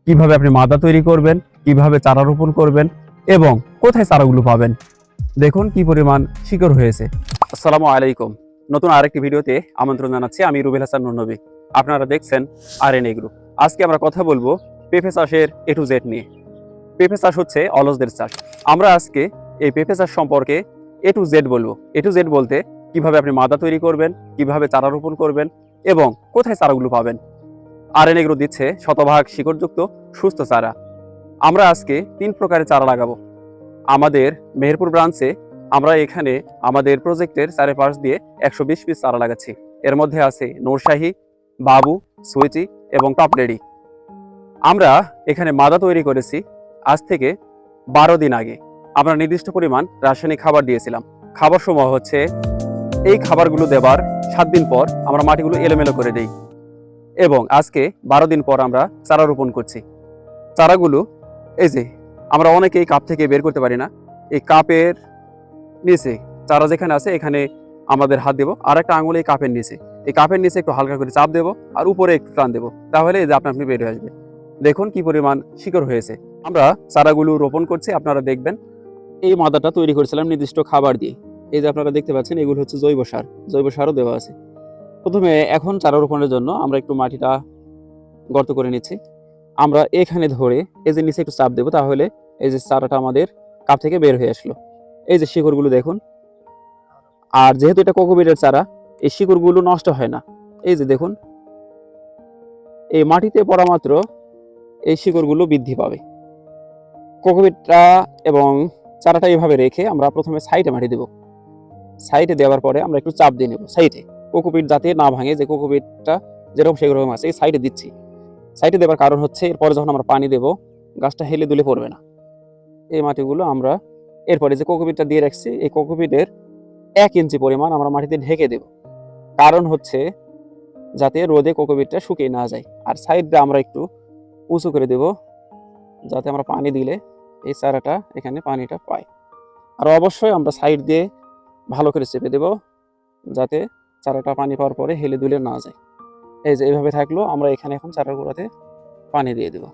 কিভাবে আপনি মাদা তৈরি করবেন, কিভাবে চারা রোপণ করবেন এবং কোথায় চারাগুলো পাবেন। দেখুন কি পরিমাণ শিকড় হয়েছে। আসসালামু আলাইকুম। নতুন আরেকটি ভিডিওতে আমন্ত্রণ জানাচ্ছি। আমি রুবেল হাসান নুরনবী। আপনারা দেখছেন আরএনএ গ্রুপ। আজকে আমরা কথা বলবো পেঁপে চাষের A to Z নিয়ে। পেঁপে চাষ হচ্ছে অলসদের চাষ। আমরা আজকে এই পেঁপে চাষ সম্পর্কে A to Z বলবো। A to Z বলতে কিভাবে আপনি মাদা তৈরি করবেন, কিভাবে চারা রোপণ করবেন এবং কোথায় চারাগুলো পাবেন। আরএনএ গ্রুপ দিচ্ছে শতভাগ শিকড়যুক্ত সুস্থ চারা। আমরা আজকে 3 প্রকারের চারা লাগাবো। আমাদের মেহেরপুর ব্রাঞ্চে আমরা এখানে আমাদের প্রজেক্টের চারপাশ দিয়ে 120 পিস চারা লাগাচ্ছি। এর মধ্যে আছে নূরশাহী, বাবু, সুইটি এবং টপ লেডি। আমরা এখানে মাদা তৈরি করেছি আজ থেকে 12 দিন আগে। আমরা নির্দিষ্ট পরিমাণ রাসায়নিক খাবার দিয়েছিলাম। খাবার সময় হচ্ছে এই খাবারগুলো দেবার 7 দিন পর আমরা মাটিগুলো এলোমেলো করে দেই এবং আজকে 12 দিন পর আমরা চারা রোপণ করছি। চারাগুলো এই যে আমরা অনেকে এই কাপ থেকে বের করতে পারি না। এই কাপের নিচে চারা যেখানে আছে এখানে আমাদের হাত দেবো, আর একটা আঙুল এই কাপের নিচে, এই কাপের নিচে একটু হালকা করে চাপ দেবো আর উপরে একটু টান দেবো, তাহলে এই যে আপনি বের হয়ে আসবে। দেখুন কি পরিমাণ শিকড় হয়েছে। আমরা চারাগুলো রোপণ করছি, আপনারা দেখবেন। এই মাদাটা তৈরি করেছিলাম নির্দিষ্ট খাবার দিয়ে। এই যে আপনারা দেখতে পাচ্ছেন এগুলো হচ্ছে জৈব সার, জৈব সারও দেওয়া আছে। প্রথমে এখন চারা রোপণের জন্য আমরা একটু মাটিটা গর্ত করে নিচ্ছি। আমরা এখানে ধরে এই যে নিচে একটু চাপ দেবো, তাহলে এই যে চারাটা আমাদের কাপ থেকে বের হয়ে আসলো। এই যে শিকড়গুলো দেখুন। আর যেহেতু এটা কোকোপিটের চারা, এই শিকড়গুলো নষ্ট হয় না। এই যে দেখুন, এই মাটিতে পড়া মাত্র এই শিকড়গুলো বৃদ্ধি পাবে। কোকোপিটটা এবং চারাটা এইভাবে রেখে আমরা প্রথমে সাইডে মাটি দেব। সাইডে দেওয়ার পরে আমরা একটু চাপ দিয়ে নেব সাইডে, কোকোপিট যাতে না ভাঙে। যে কোকোপিটটা যেরকম সেরকম আছে, এই সাইডে দিচ্ছি। সাইডে দেওয়ার কারণ হচ্ছে এরপরে যখন আমরা পানি দেব গাছটা হেলে দুলে পড়বে না। এই মাটিগুলো আমরা এরপরে যে কোকোপিটটা দিয়ে রাখছি, এই কোকোপিটের 1 ইঞ্চি পরিমাণ আমরা মাটিতে ঢেকে দেব। কারণ হচ্ছে যাতে রোদে কোকোপিটটা শুকিয়ে না যায়। আর সাইডটা আমরা একটু উঁচু করে দেব, যাতে আমরা পানি দিলে এই চারাটা এখানে পানিটা পায়। আর অবশ্যই আমরা সাইড দিয়ে ভালো করে চেপে দেব, যাতে চারাটা পানি পাওয়ার পরে হেলে দুলে না যায়। এই যে এইভাবে থাকলো, আমরা এখানে এখন চারার গোড়াতে পানি দিয়ে দেব।